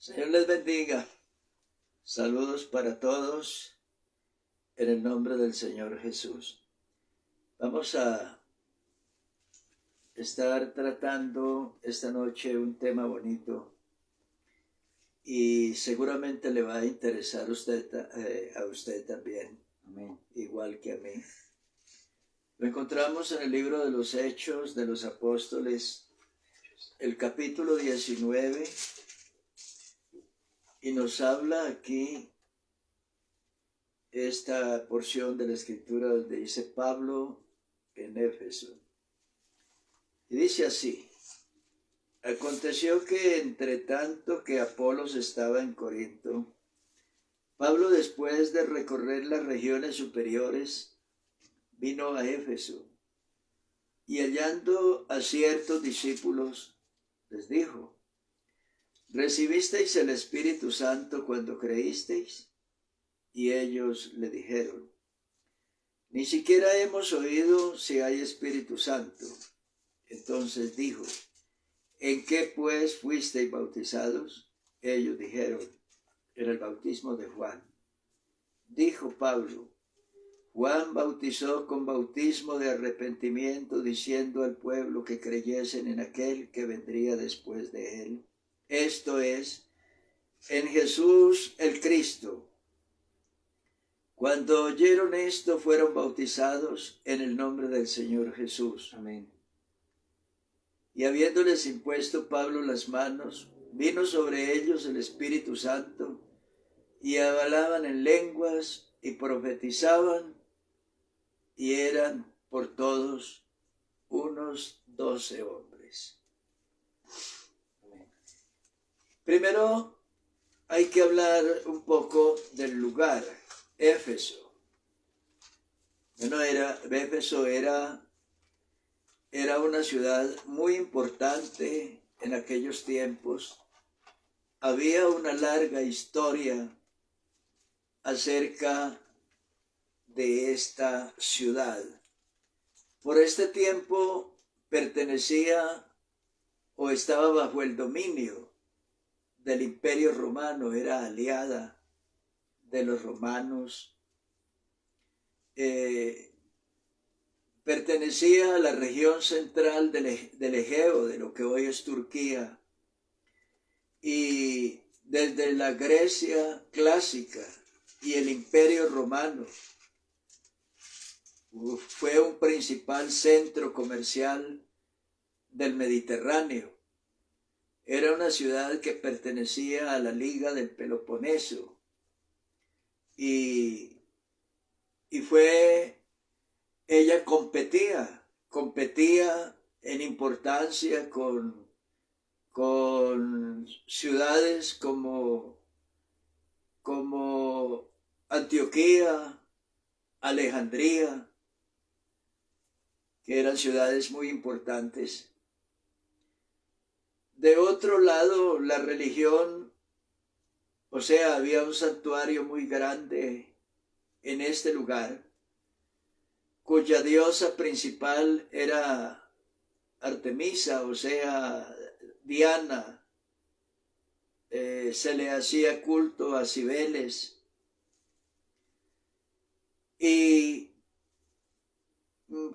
Señor les bendiga. Saludos para todos en el nombre del Señor Jesús. Vamos a estar tratando esta noche un tema bonito y seguramente le va a interesar a usted también, Amén. igual que a mí. Lo encontramos en el libro de los Hechos de los Apóstoles, el capítulo 19, y nos habla aquí esta porción de la Escritura donde dice Pablo en Éfeso. Y dice así: aconteció que entre tanto que Apolos estaba en Corinto, Pablo, después de recorrer las regiones superiores, vino a Éfeso, y hallando a ciertos discípulos, les dijo: ¿recibisteis el Espíritu Santo cuando creísteis? Y ellos le dijeron: ni siquiera hemos oído si hay Espíritu Santo. Entonces dijo: ¿en qué pues fuisteis bautizados? Ellos dijeron: en el bautismo de Juan. Dijo Pablo: Juan bautizó con bautismo de arrepentimiento, diciendo al pueblo que creyesen en aquel que vendría después de él, esto es, en Jesús el Cristo. Cuando oyeron esto, fueron bautizados en el nombre del Señor Jesús. Amén. Y habiéndoles impuesto Pablo las manos, vino sobre ellos el Espíritu Santo, y hablaban en lenguas, y profetizaban, y eran por todos unos 12 hombres. Amén. Primero hay que hablar un poco del lugar, Éfeso. Éfeso era una ciudad muy importante en aquellos tiempos. Había una larga historia acerca de esta ciudad. Por este tiempo pertenecía o estaba bajo el dominio del Imperio Romano, era aliada de los romanos. Pertenecía a la región central del Egeo, de lo que hoy es Turquía, y desde la Grecia clásica y el Imperio Romano fue un principal centro comercial del Mediterráneo. Era una ciudad que pertenecía a la Liga del Peloponeso y ella competía en importancia con ciudades como Antioquía, Alejandría, que eran ciudades muy importantes. De otro lado, la religión, o sea, había un santuario muy grande en este lugar, cuya diosa principal era Artemisa, o sea, Diana. Se le hacía culto a Cibeles. Y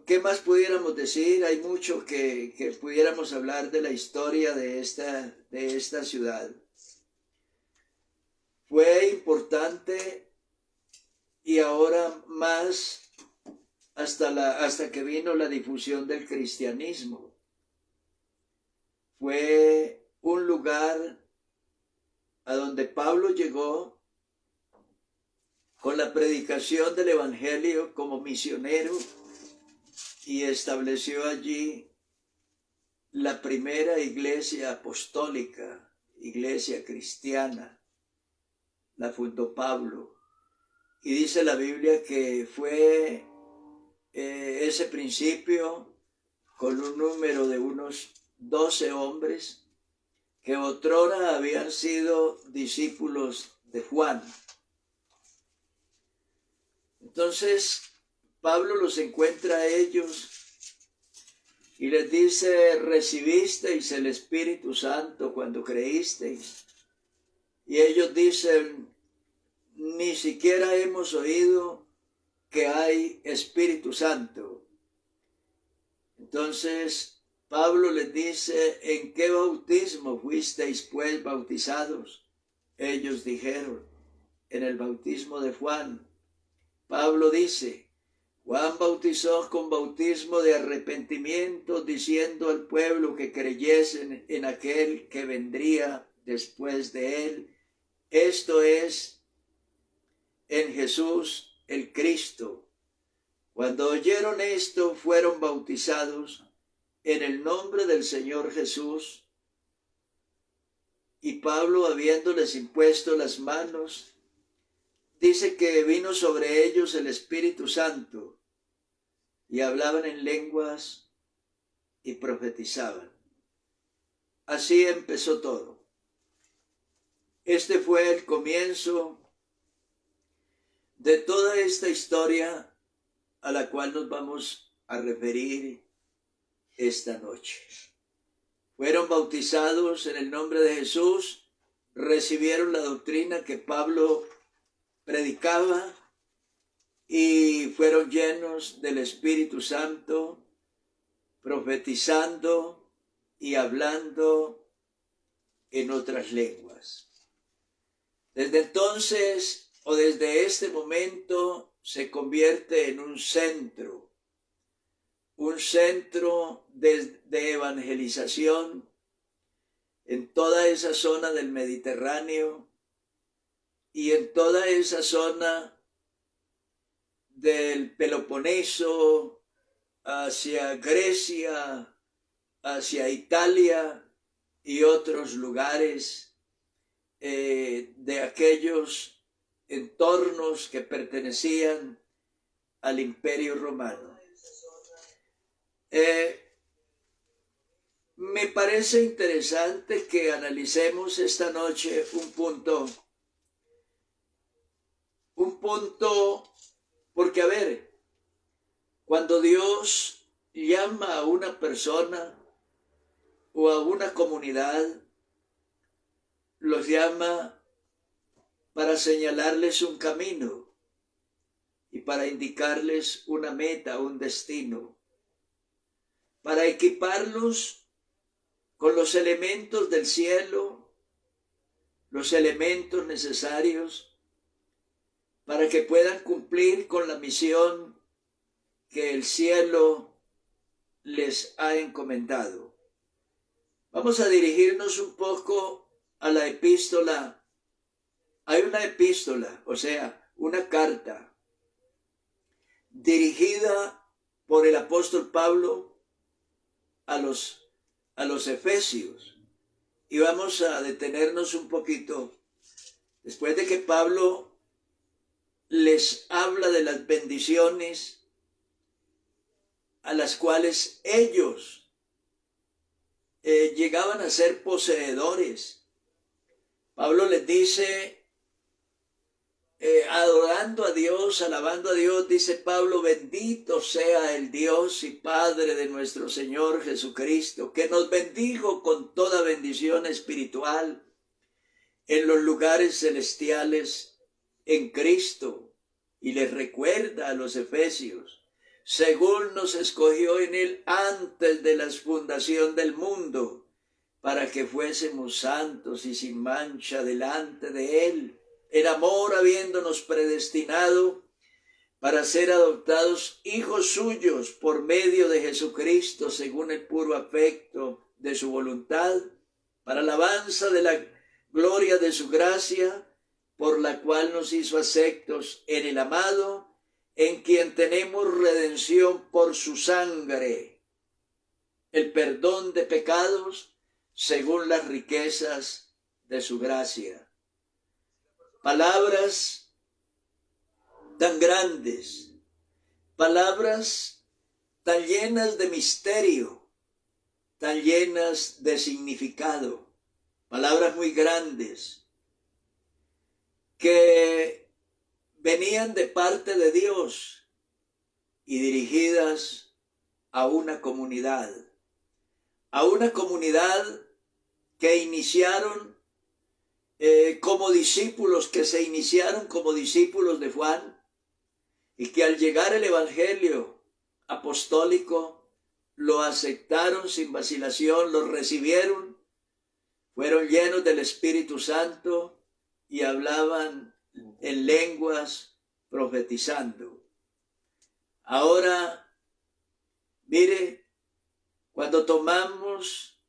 ¿qué más pudiéramos decir? Hay mucho que pudiéramos hablar de la historia de esta ciudad. Fue importante y ahora más hasta que vino la difusión del cristianismo. Fue un lugar a donde Pablo llegó con la predicación del Evangelio como misionero y estableció allí la primera iglesia apostólica, iglesia cristiana. La fundó Pablo. Y dice la Biblia que fue ese principio con un número de unos 12 hombres que otrora habían sido discípulos de Juan. Entonces Pablo los encuentra a ellos y les dice: recibisteis el Espíritu Santo cuando creísteis. y ellos dicen, ni siquiera hemos oído que hay Espíritu Santo. Entonces Pablo les dice, ¿en qué bautismo fuisteis pues bautizados? Ellos dijeron, en el bautismo de Juan. Pablo dice, Juan bautizó con bautismo de arrepentimiento, diciendo al pueblo que creyesen en aquel que vendría después de él, esto es, en Jesús el Cristo. Cuando oyeron esto, fueron bautizados en el nombre del Señor Jesús. Y Pablo, habiéndoles impuesto las manos, dice que vino sobre ellos el Espíritu Santo y hablaban en lenguas y profetizaban. Así empezó todo. Este fue el comienzo de toda esta historia a la cual nos vamos a referir esta noche. Fueron bautizados en el nombre de Jesús, recibieron la doctrina que Pablo predicaba y fueron llenos del Espíritu Santo, profetizando y hablando en otras lenguas. Desde entonces, o desde este momento, se convierte en un centro de evangelización en toda esa zona del Mediterráneo y en toda esa zona del Peloponeso, hacia Grecia, hacia Italia y otros lugares de aquellos entornos que pertenecían al Imperio Romano. Me parece interesante que analicemos esta noche un punto, porque a ver, cuando Dios llama a una persona o a una comunidad, los llama para señalarles un camino y para indicarles una meta, un destino, para equiparlos con los elementos del cielo, los elementos necesarios para que puedan cumplir con la misión que el cielo les ha encomendado. Vamos a dirigirnos un poco a la epístola. Hay una epístola, o sea, una carta dirigida por el apóstol Pablo a los Efesios. Y vamos a detenernos un poquito después de que Pablo les habla de las bendiciones a las cuales ellos llegaban a ser poseedores. Pablo les dice, adorando a Dios, alabando a Dios, dice Pablo, bendito sea el Dios y Padre de nuestro Señor Jesucristo, que nos bendijo con toda bendición espiritual en los lugares celestiales en Cristo. Y les recuerda a los efesios, según nos escogió en él antes de la fundación del mundo, para que fuésemos santos y sin mancha delante de él, en amor habiéndonos predestinado para ser adoptados hijos suyos por medio de Jesucristo, según el puro afecto de su voluntad, para alabanza de la gloria de su gracia, por la cual nos hizo aceptos en el amado, en quien tenemos redención por su sangre, el perdón de pecados según las riquezas de su gracia. Palabras tan grandes, palabras tan llenas de misterio, tan llenas de significado, palabras muy grandes que venían de parte de Dios y dirigidas a una comunidad que iniciaron como discípulos, que se iniciaron como discípulos de Juan y que al llegar el evangelio apostólico lo aceptaron sin vacilación, lo recibieron, fueron llenos del Espíritu Santo y hablaban en lenguas profetizando. Ahora, mire, cuando tomamos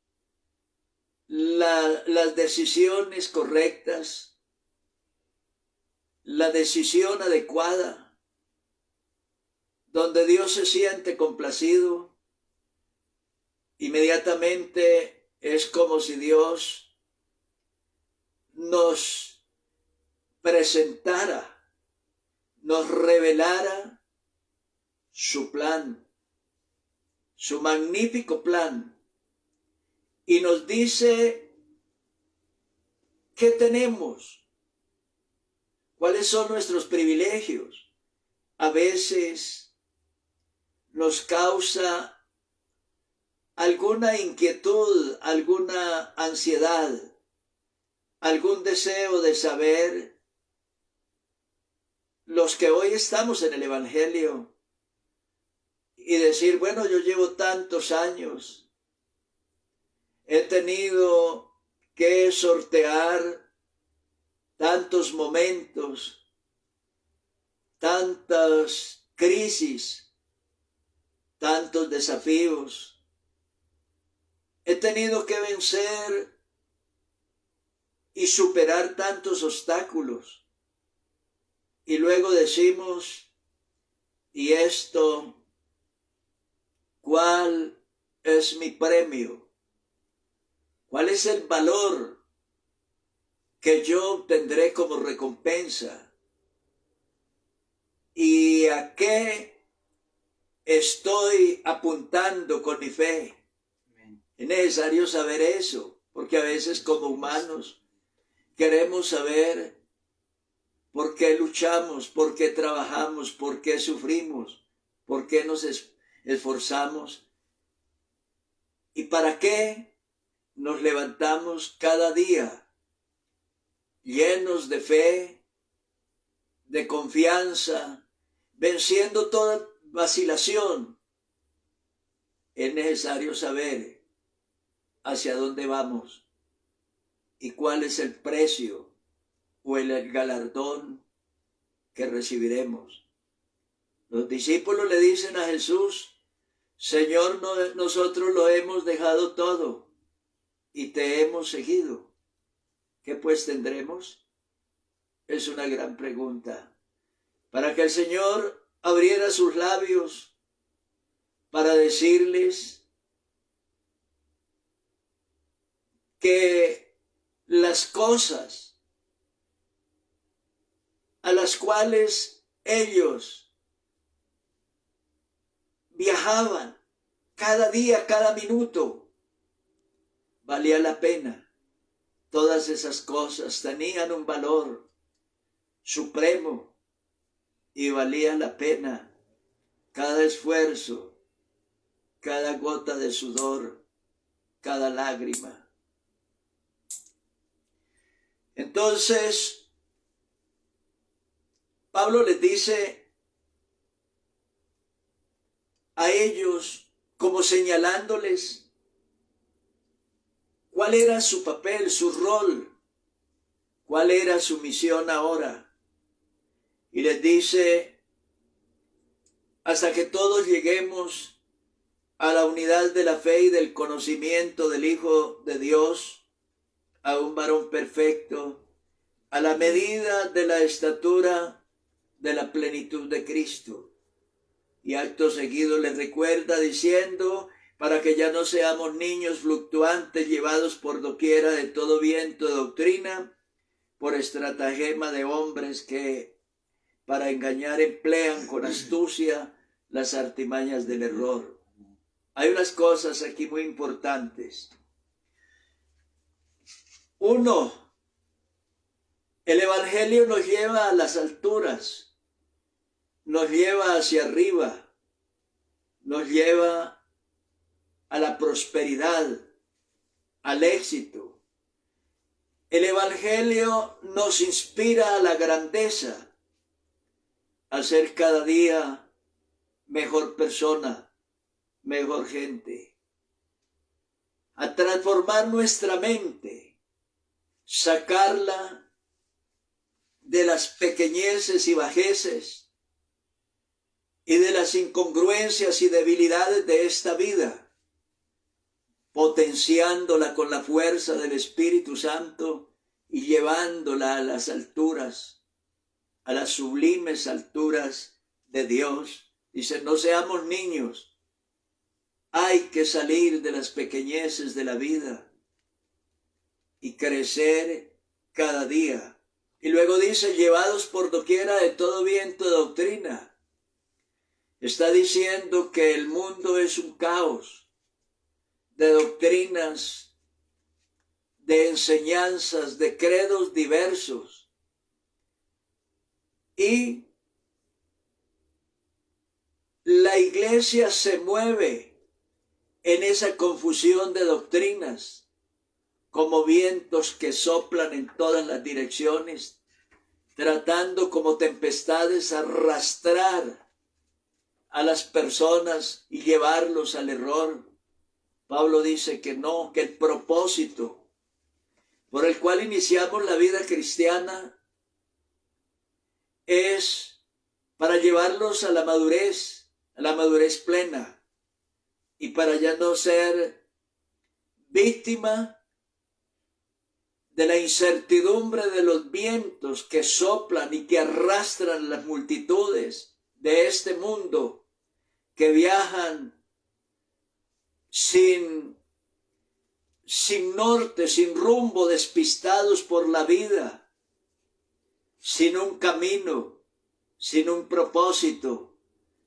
las decisiones correctas, la decisión adecuada, donde Dios se siente complacido, inmediatamente es como si Dios nos presentara, nos revelara su plan, su magnífico plan, y nos dice qué tenemos, cuáles son nuestros privilegios. A veces nos causa alguna inquietud, alguna ansiedad, algún deseo de saber, los que hoy estamos en el Evangelio, y decir, bueno, yo llevo tantos años, he tenido que sortear tantos momentos, tantas crisis, tantos desafíos. He tenido que vencer y superar tantos obstáculos. Y luego decimos, ¿y esto cuál es mi premio? ¿Cuál es el valor que yo obtendré como recompensa? ¿Y a qué estoy apuntando con mi fe? Es necesario saber eso, porque a veces como humanos queremos saber por qué luchamos, por qué trabajamos, por qué sufrimos, por qué nos esforzamos y para qué nos levantamos cada día llenos de fe, de confianza, venciendo toda vacilación. Es necesario saber hacia dónde vamos y cuál es el precio o el galardón que recibiremos. Los discípulos le dicen a Jesús, Señor, nosotros lo hemos dejado todo y te hemos seguido. ¿Qué pues tendremos? Es una gran pregunta. Para que el Señor abriera sus labios para decirles que las cosas a las cuales ellos viajaban cada día, cada minuto, valía la pena. Todas esas cosas tenían un valor supremo y valía la pena cada esfuerzo, cada gota de sudor, cada lágrima. Entonces, Pablo les dice a ellos, como señalándoles cuál era su papel, su rol, cuál era su misión ahora. Y les dice, hasta que todos lleguemos a la unidad de la fe y del conocimiento del Hijo de Dios, a un varón perfecto, a la medida de la estatura de la plenitud de Cristo. Y acto seguido les recuerda diciendo, para que ya no seamos niños fluctuantes llevados por doquiera de todo viento de doctrina, por estratagema de hombres que para engañar emplean con astucia las artimañas del error. Hay unas cosas aquí muy importantes. Uno, el Evangelio nos lleva a las alturas, nos lleva hacia arriba, nos lleva a la prosperidad, al éxito. El Evangelio nos inspira a la grandeza, a ser cada día mejor persona, mejor gente, a transformar nuestra mente, sacarla de las pequeñeces y bajeces y de las incongruencias y debilidades de esta vida, potenciándola con la fuerza del Espíritu Santo y llevándola a las alturas, a las sublimes alturas de Dios. Dice, no seamos niños, hay que salir de las pequeñeces de la vida y crecer cada día. Y luego dice, llevados por doquiera de todo viento de doctrina. Está diciendo que el mundo es un caos de doctrinas, de enseñanzas, de credos diversos. Y la iglesia se mueve en esa confusión de doctrinas, como vientos que soplan en todas las direcciones, tratando como tempestades arrastrar a las personas y llevarlos al error. Pablo dice que no, que el propósito por el cual iniciamos la vida cristiana es para llevarlos a la madurez plena, y para ya no ser víctima de la incertidumbre de los vientos que soplan y que arrastran las multitudes de este mundo, que viajan sin norte, sin rumbo, despistados por la vida, sin un camino, sin un propósito,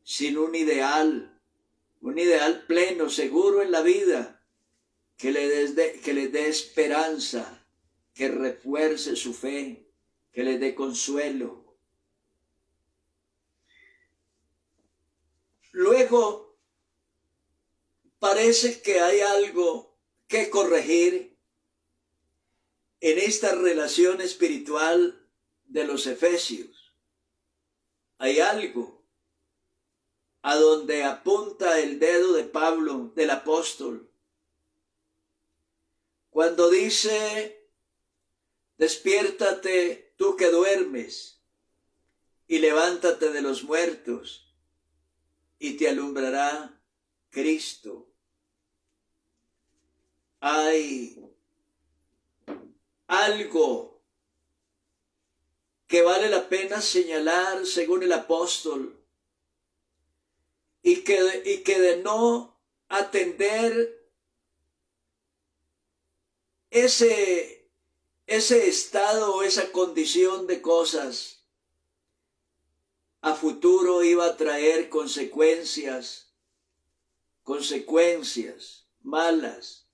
sin un ideal pleno, seguro en la vida, que les dé esperanza, que refuerce su fe, que les dé consuelo. Luego, parece que hay algo que corregir en esta relación espiritual de los efesios. Hay algo a donde apunta el dedo de Pablo, del apóstol, cuando dice, despiértate tú que duermes y levántate de los muertos y te alumbrará Cristo. Hay algo que vale la pena señalar según el apóstol, y que de no atender ese estado o esa condición de cosas, a futuro iba a traer consecuencias malas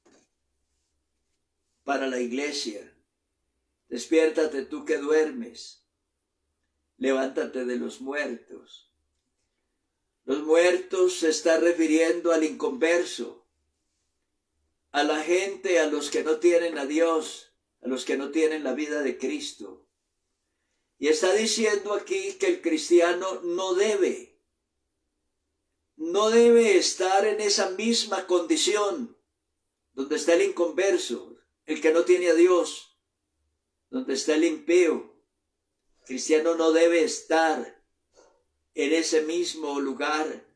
para la iglesia. Despiértate tú que duermes, levántate de los muertos. Los muertos se está refiriendo al inconverso, a la gente, a los que no tienen a Dios, a los que no tienen la vida de Cristo. Y está diciendo aquí que el cristiano no debe estar en esa misma condición donde está el inconverso, el que no tiene a Dios, donde está el impío. El cristiano no debe estar en ese mismo lugar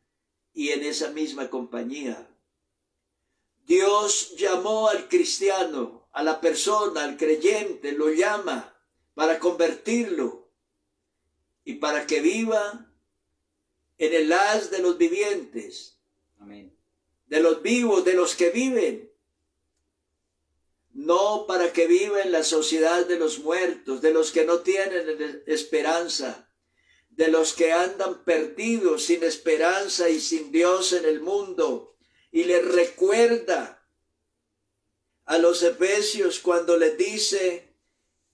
y en esa misma compañía. Dios llamó al cristiano, a la persona, al creyente, lo llama para convertirlo y para que viva en el haz de los vivientes. Amén. De los vivos, de los que viven. No para que viva en la sociedad de los muertos, de los que no tienen esperanza, de los que andan perdidos, sin esperanza y sin Dios en el mundo. Y les recuerda a los efesios cuando les dice,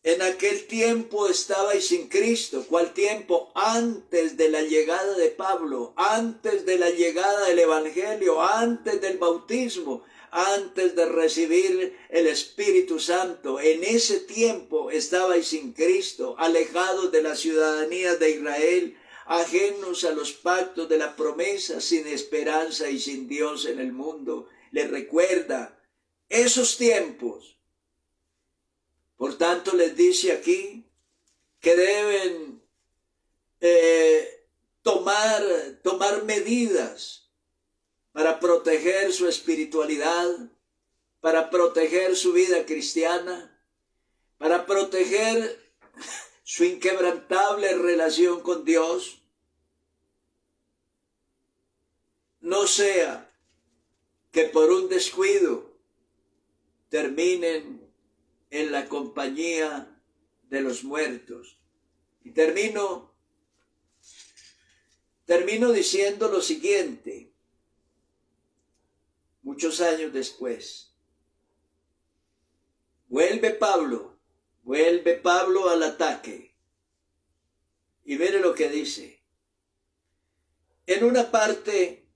en aquel tiempo estabais sin Cristo. ¿Cuál tiempo? Antes de la llegada de Pablo, antes de la llegada del Evangelio, antes del bautismo, antes de recibir el Espíritu Santo. En ese tiempo estabais sin Cristo, alejados de la ciudadanía de Israel, ajenos a los pactos de la promesa, sin esperanza y sin Dios en el mundo. Les recuerda esos tiempos. Por tanto, les dice aquí que deben tomar medidas para proteger su espiritualidad, para proteger su vida cristiana, para proteger su inquebrantable relación con Dios. No sea que por un descuido terminen en la compañía de los muertos. Y termino diciendo lo siguiente. Muchos años después, vuelve Pablo al ataque. Y mire lo que dice. En una parte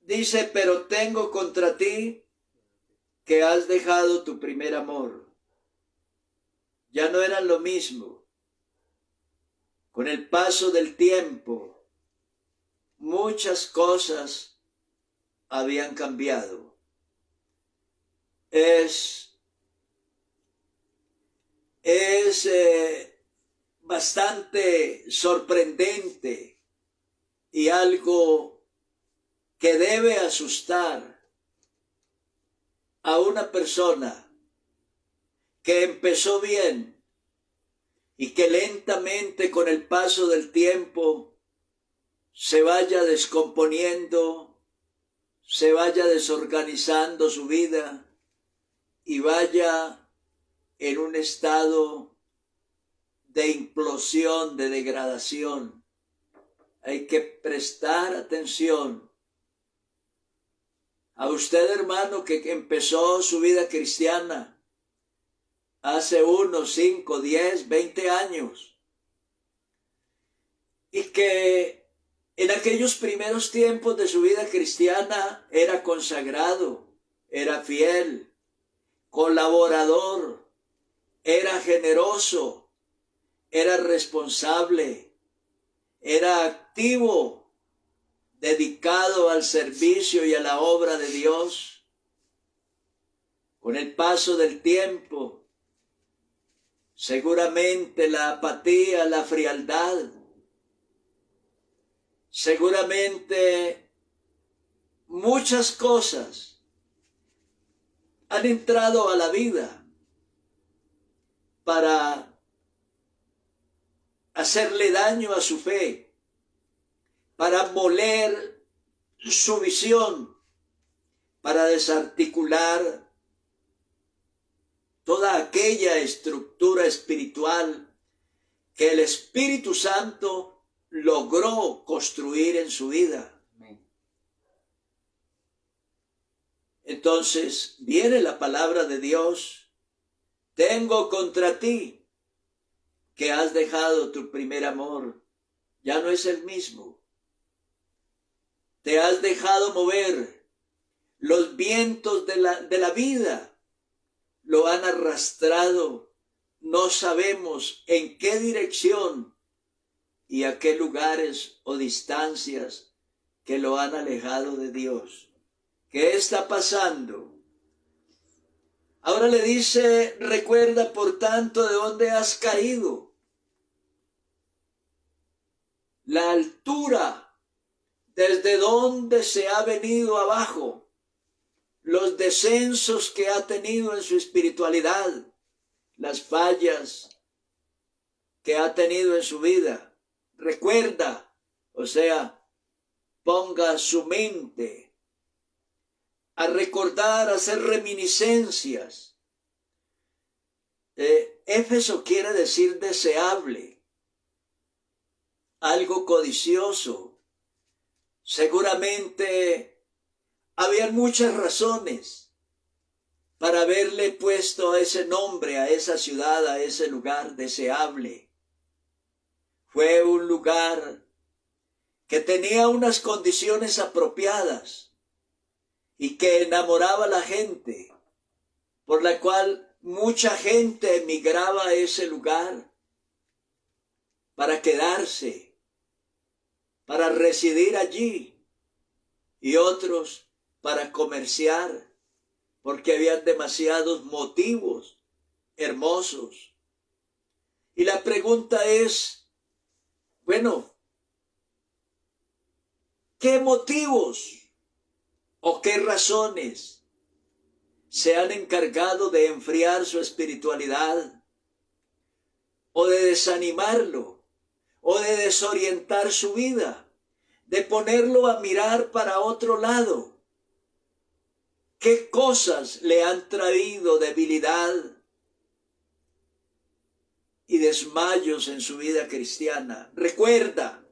dice, pero tengo contra ti que has dejado tu primer amor. Ya no eran lo mismo. Con el paso del tiempo, muchas cosas habían cambiado. Es bastante sorprendente y algo que debe asustar a una persona que empezó bien y que lentamente con el paso del tiempo se vaya descomponiendo, se vaya desorganizando su vida y vaya en un estado de implosión, de degradación. Hay que prestar atención. A usted, hermano, que empezó su vida cristiana hace 1, 5, 10, 20 años y que en aquellos primeros tiempos de su vida cristiana era consagrado, era fiel, colaborador, era generoso, era responsable, era activo, dedicado al servicio y a la obra de Dios. Con el paso del tiempo, seguramente la apatía, la frialdad, seguramente muchas cosas han entrado a la vida para hacerle daño a su fe, para moler su visión, para desarticular toda aquella estructura espiritual que el Espíritu Santo logró construir en su vida. Entonces viene la palabra de Dios. Tengo contra ti que has dejado tu primer amor. Ya no es el mismo. Te has dejado mover. Los vientos de la vida lo han arrastrado. No sabemos en qué dirección y a qué lugares o distancias que lo han alejado de Dios. ¿Qué está pasando? Ahora le dice, recuerda por tanto de dónde has caído. La altura, desde donde se ha venido abajo, los descensos que ha tenido en su espiritualidad, las fallas que ha tenido en su vida. Recuerda, o sea, ponga su mente a recordar, a hacer reminiscencias. Éfeso quiere decir deseable, algo codicioso. Seguramente habían muchas razones para haberle puesto ese nombre a esa ciudad, a ese lugar deseable. Fue un lugar que tenía unas condiciones apropiadas y que enamoraba a la gente, por la cual mucha gente emigraba a ese lugar para quedarse, para residir allí, y otros para comerciar, porque habían demasiados motivos hermosos. Y la pregunta es, bueno, ¿qué motivos o qué razones se han encargado de enfriar su espiritualidad, o de desanimarlo, o de desorientar su vida, de ponerlo a mirar para otro lado? ¿Qué cosas le han traído debilidad y desmayos en su vida cristiana? Recuerda,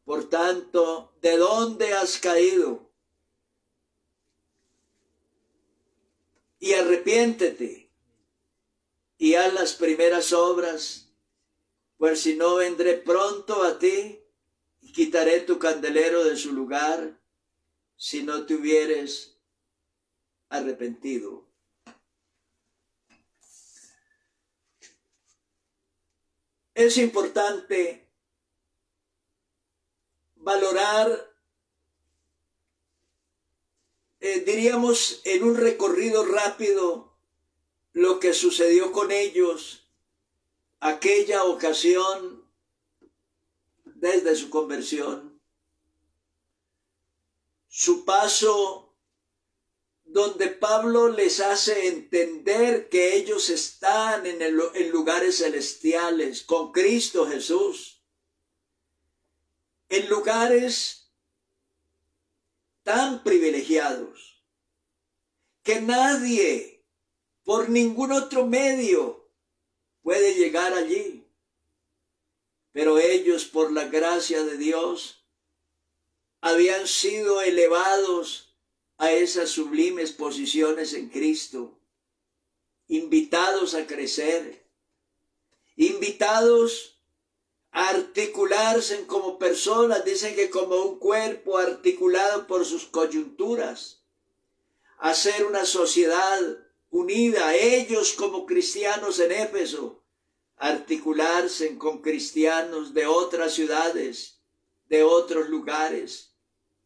por tanto, de dónde has caído, y arrepiéntete y haz las primeras obras, pues si no, vendré pronto a ti y quitaré tu candelero de su lugar, si no te hubieres arrepentido. Es importante valorar, diríamos en un recorrido rápido, lo que sucedió con ellos aquella ocasión desde su conversión. Su paso, donde Pablo les hace entender que ellos están en lugares celestiales con Cristo Jesús, en lugares tan privilegiados que nadie por ningún otro medio puede llegar allí. Pero ellos, por la gracia de Dios, habían sido elevados a esas sublimes posiciones en Cristo, invitados a crecer, invitados a articularse como personas, dicen que como un cuerpo articulado por sus coyunturas, a ser una sociedad unida, ellos como cristianos en Éfeso, articularse con cristianos de otras ciudades, de otros lugares,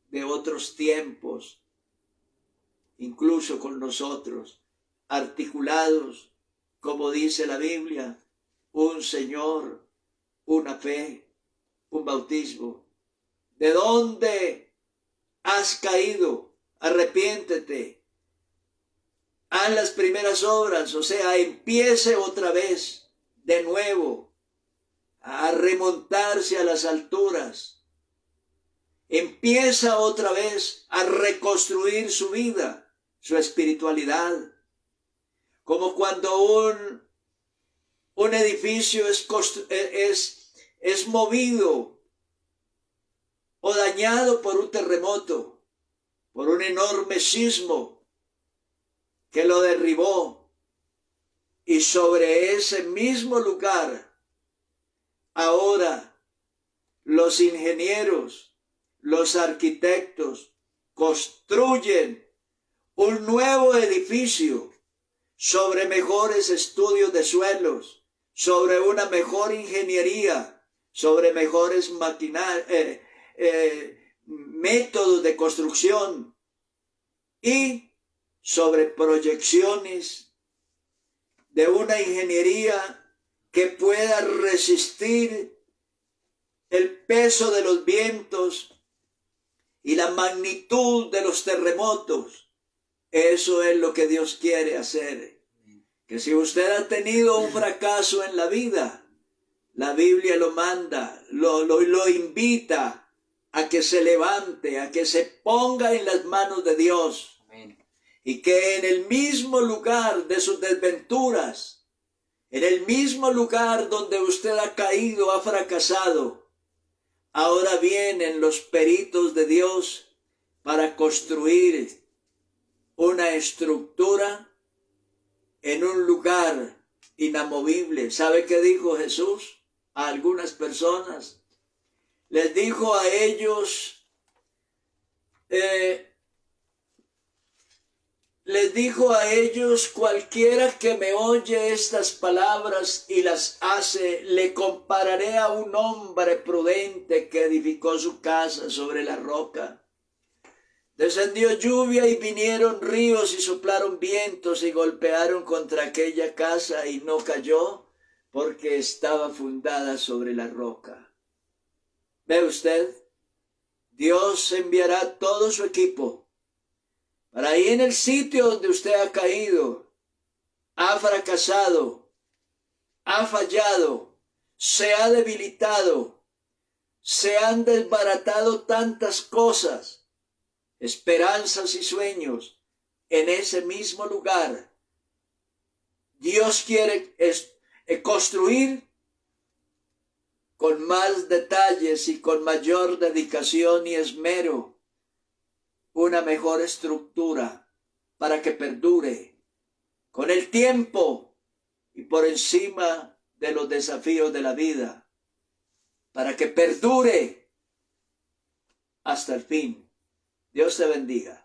de otros tiempos, incluso con nosotros, articulados, como dice la Biblia, un Señor, una fe, un bautismo. ¿De dónde has caído? Arrepiéntete. Haz las primeras obras, o sea, empiece otra vez, de nuevo, a remontarse a las alturas. Empieza otra vez a reconstruir su vida, su espiritualidad. Como cuando un edificio es movido o dañado por un terremoto, por un enorme sismo que lo derribó, y sobre ese mismo lugar ahora los ingenieros, los arquitectos construyen un nuevo edificio sobre mejores estudios de suelos, sobre una mejor ingeniería, sobre mejores métodos de construcción y sobre proyecciones de una ingeniería que pueda resistir el peso de los vientos y la magnitud de los terremotos. Eso es lo que Dios quiere hacer. Que si usted ha tenido un fracaso en la vida, la Biblia lo manda, lo invita a que se levante, a que se ponga en las manos de Dios. Amén. Y que en el mismo lugar de sus desventuras, en el mismo lugar donde usted ha caído, ha fracasado, ahora vienen los peritos de Dios para construir una estructura en un lugar inamovible. ¿Sabe qué dijo Jesús a algunas personas? Les dijo a ellos, les dijo a ellos: cualquiera que me oye estas palabras y las hace, le compararé a un hombre prudente que edificó su casa sobre la roca. Descendió lluvia y vinieron ríos y soplaron vientos y golpearon contra aquella casa y no cayó porque estaba fundada sobre la roca. ¿Ve usted? Dios enviará todo su equipo para ahí en el sitio donde usted ha caído, ha fracasado, ha fallado, se ha debilitado, se han desbaratado tantas cosas, esperanzas y sueños. En ese mismo lugar Dios quiere construir con más detalles y con mayor dedicación y esmero una mejor estructura para que perdure con el tiempo y por encima de los desafíos de la vida, para que perdure hasta el fin. Dios te bendiga.